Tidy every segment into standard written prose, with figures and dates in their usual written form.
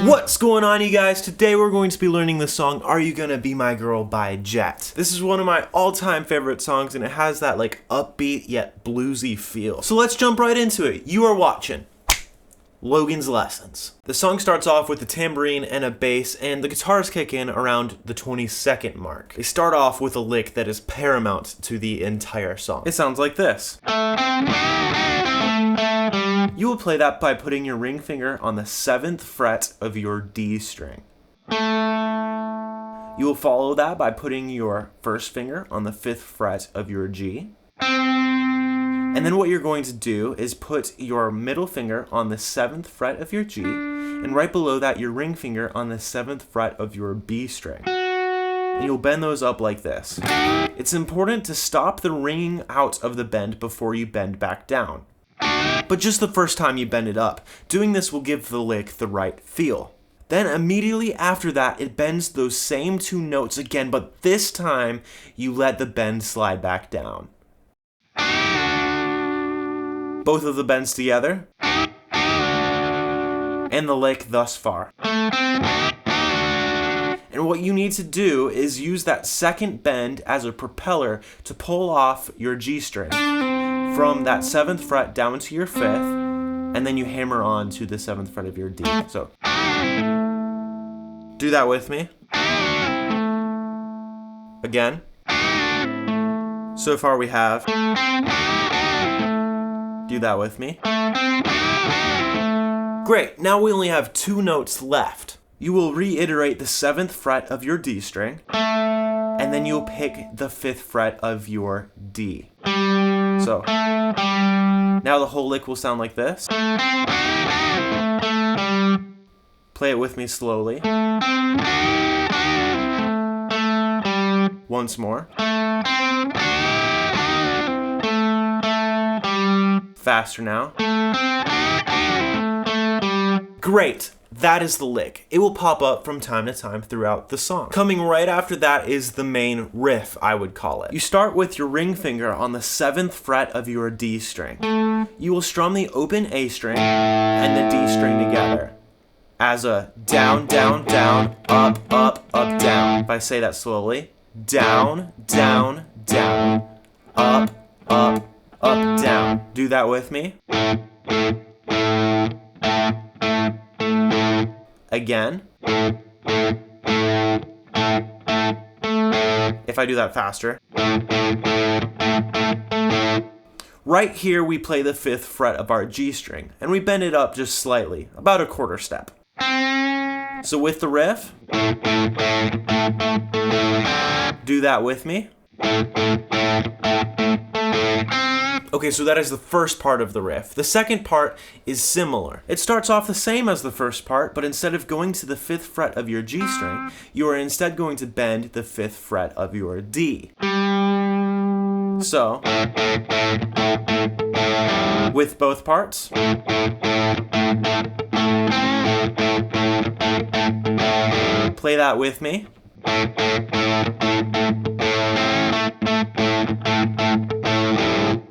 What's going on, you guys? Today we're going to be learning the song Are You Gonna Be My Girl by Jet. This is one of my all-time favorite songs, and it has that like upbeat yet bluesy feel. So let's jump right into it. You are watching Logan's Lessons. The song starts off with a tambourine and a bass, and the guitars kick in around the 20-second mark. They start off with a lick that is paramount to the entire song. It sounds like this. You will play that by putting your ring finger on the 7th fret of your D string. You will follow that by putting your first finger on the 5th fret of your G. And then what you're going to do is put your middle finger on the 7th fret of your G, and right below that your ring finger on the 7th fret of your B string. And you'll bend those up like this. It's important to stop the ringing out of the bend before you bend back down, but just the first time you bend it up. Doing this will give the lick the right feel. Then immediately after that, it bends those same 2 notes again, but this time you let the bend slide back down. Both of the bends together, and the lick thus far. And what you need to do is use that second bend as a propeller to pull off your G string from that 7th fret down to your 5th, and then you hammer on to the 7th fret of your D. So, do that with me. Again. So far we have. Do that with me. Great, now we only have 2 notes left. You will reiterate the 7th fret of your D string, and then you'll pick the 5th fret of your D. So, now the whole lick will sound like this. Play it with me slowly. Once more. Faster now. Great! That is the lick. It will pop up from time to time throughout the song. Coming right after that is the main riff, I would call it. You start with your ring finger on the 7th fret of your D string. You will strum the open A string and the D string together as a down, down, down, up, up, up, down. If I say that slowly, down, down, down, up, up, up, down. Do that with me. Again. If I do that faster. Right here we play the 5th fret of our G string, and we bend it up just slightly, about a quarter step. So with the riff, do that with me. Okay, so that is the first part of the riff. The second part is similar. It starts off the same as the first part, but instead of going to the 5th fret of your G string, you are instead going to bend the 5th fret of your D. So, with both parts, play that with me.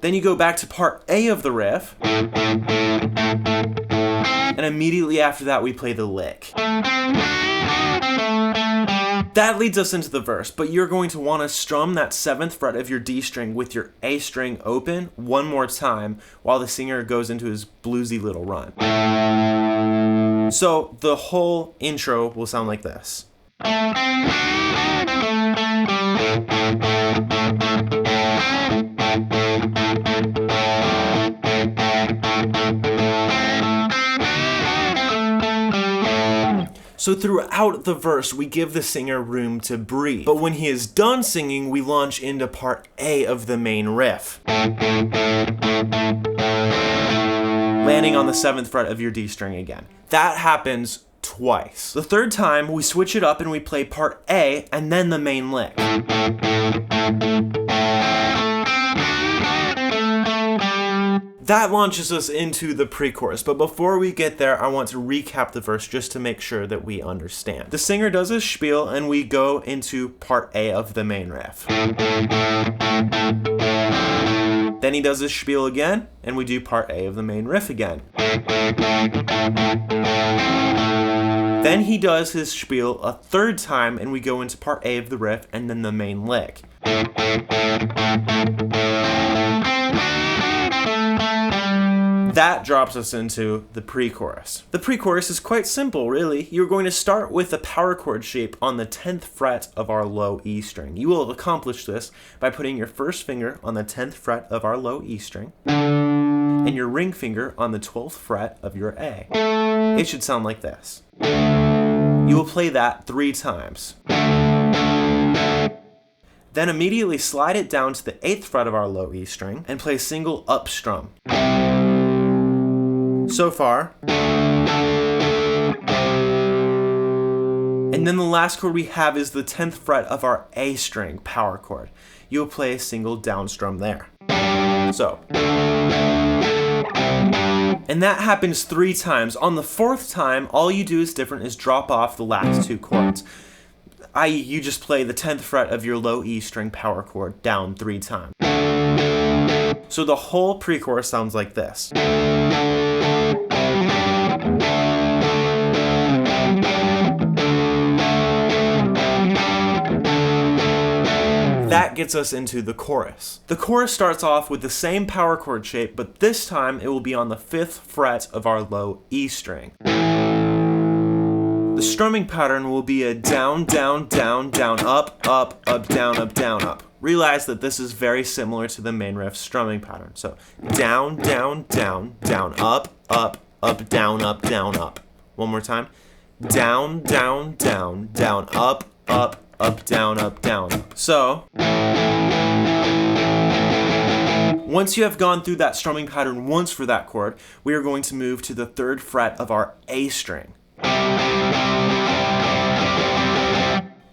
Then you go back to part A of the riff, and immediately after that we play the lick. That leads us into the verse, but you're going to want to strum that 7th fret of your D string with your A string open one more time while the singer goes into his bluesy little run. So the whole intro will sound like this. So throughout the verse, we give the singer room to breathe. But when he is done singing, we launch into part A of the main riff, landing on the 7th fret of your D string again. That happens twice. The third time, we switch it up and we play part A and then the main lick. That launches us into the pre-chorus, but before we get there, I want to recap the verse just to make sure that we understand. The singer does his spiel, and we go into part A of the main riff. Then he does his spiel again, and we do part A of the main riff again. Then he does his spiel a third time, and we go into part A of the riff and then the main lick. That drops us into the pre-chorus. The pre-chorus is quite simple, really. You're going to start with a power chord shape on the 10th fret of our low E string. You will accomplish this by putting your first finger on the 10th fret of our low E string and your ring finger on the 12th fret of your A. It should sound like this. You will play that 3 times. Then immediately slide it down to the 8th fret of our low E string and play a single up strum. So far. And then the last chord we have is the 10th fret of our A string power chord. You'll play a single down strum there. So. And that happens 3 times. On the 4th time, all you do is different is drop off the last 2 chords. I.e., you just play the 10th fret of your low E string power chord down 3 times. So the whole pre-chorus sounds like this. That gets us into the chorus. The chorus starts off with the same power chord shape, but this time it will be on the 5th fret of our low E string. The strumming pattern will be a down, down, down, down, up, up, up, down, up, down, up. Realize that this is very similar to the main riff strumming pattern. So down, down, down, down, up, up, up, down, up, down, up. One more time. Down, down, down, down, up, up, up, down, up, down. So, once you have gone through that strumming pattern once for that chord, we are going to move to the 3rd fret of our A string.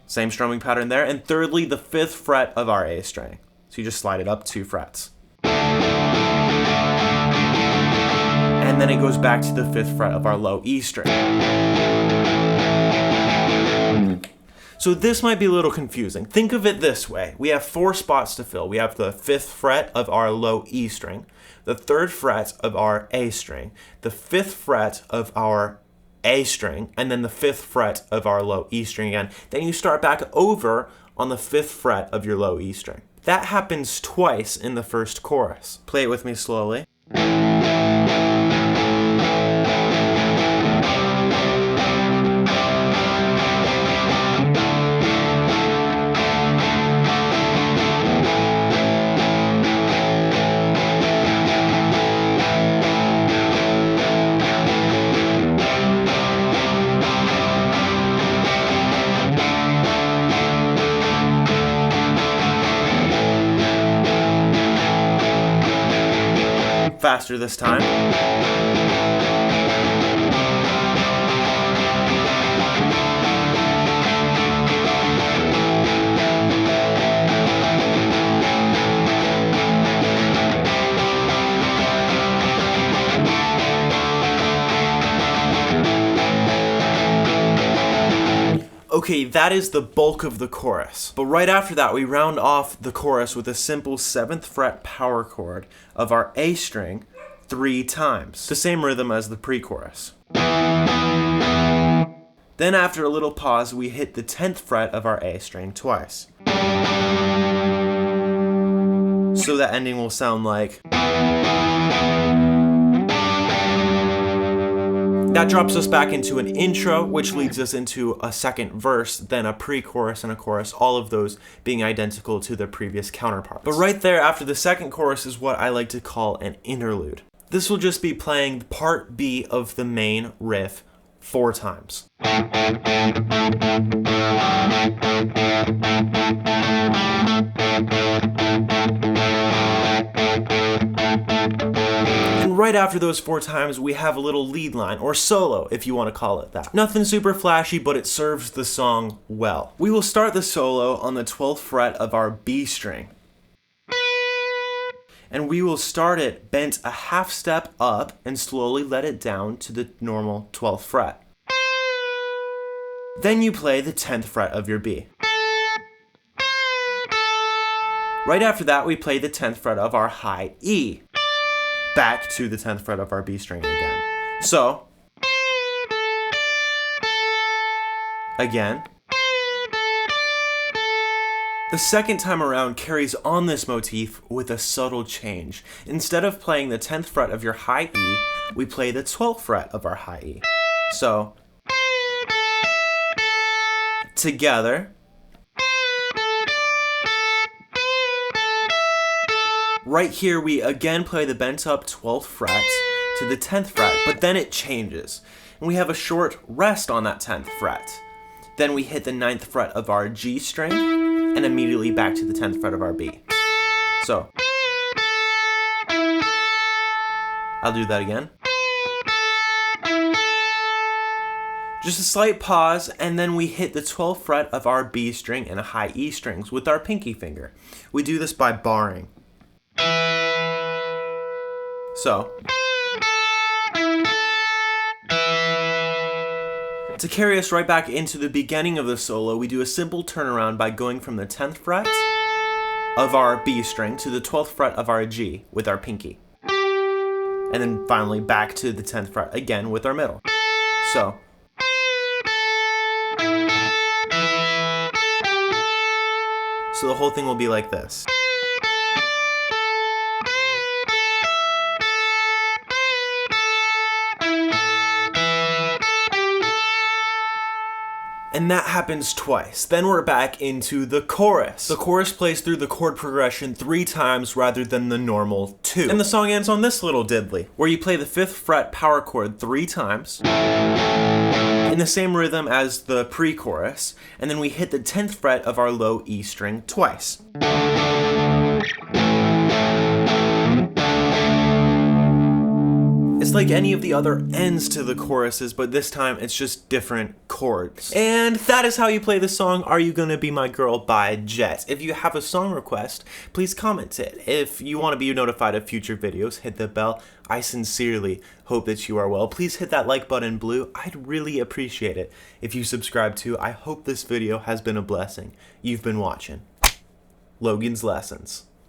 Same strumming pattern there. And thirdly, the 5th fret of our A string. So you just slide it up 2 frets. And then it goes back to the 5th fret of our low E string. So this might be a little confusing. Think of it this way. We have 4 spots to fill. We have the 5th fret of our low E string, the 3rd fret of our A string, the 5th fret of our A string, and then the 5th fret of our low E string again. Then you start back over on the 5th fret of your low E string. That happens twice in the first chorus. Play it with me slowly. Faster this time. Okay, that is the bulk of the chorus. But right after that, we round off the chorus with a simple 7th fret power chord of our A string 3 times. The same rhythm as the pre-chorus. Then after a little pause, we hit the 10th fret of our A string twice. So that ending will sound like... That drops us back into an intro, which leads us into a second verse, then a pre-chorus and a chorus, all of those being identical to their previous counterparts. But right there, after the second chorus, is what I like to call an interlude. This will just be playing part B of the main riff 4 times. And right after those 4 times, we have a little lead line, or solo, if you want to call it that. Nothing super flashy, but it serves the song well. We will start the solo on the 12th fret of our B string. And we will start it bent a half step up and slowly let it down to the normal 12th fret. Then you play the 10th fret of your B. Right after that, we play the 10th fret of our high E. Back to the 10th fret of our B string again. So, again. The second time around carries on this motif with a subtle change. Instead of playing the 10th fret of your high E, we play the 12th fret of our high E. So, together. Right here, we again play the bent up 12th fret to the 10th fret, but then it changes. And we have a short rest on that 10th fret. Then we hit the 9th fret of our G string, and immediately back to the 10th fret of our B. So, I'll do that again. Just a slight pause, and then we hit the 12th fret of our B string and a high E strings with our pinky finger. We do this by barring. So, to carry us right back into the beginning of the solo, we do a simple turnaround by going from the 10th fret of our B string to the 12th fret of our G with our pinky. And then finally back to the 10th fret again with our middle. So, the whole thing will be like this. And that happens twice. Then we're back into the chorus. The chorus plays through the chord progression 3 times rather than the normal 2. And the song ends on this little diddly, where you play the 5th fret power chord 3 times, in the same rhythm as the pre-chorus, and then we hit the 10th fret of our low E string twice. It's like any of the other ends to the choruses, but this time it's just different chords. And that is how you play the song Are You Gonna Be My Girl by Jet. If you have a song request, please comment it. If you want to be notified of future videos, hit the bell. I sincerely hope that you are well. Please hit that like button blue. I'd really appreciate it if you subscribe too. I hope this video has been a blessing. You've been watching Logan's Lessons.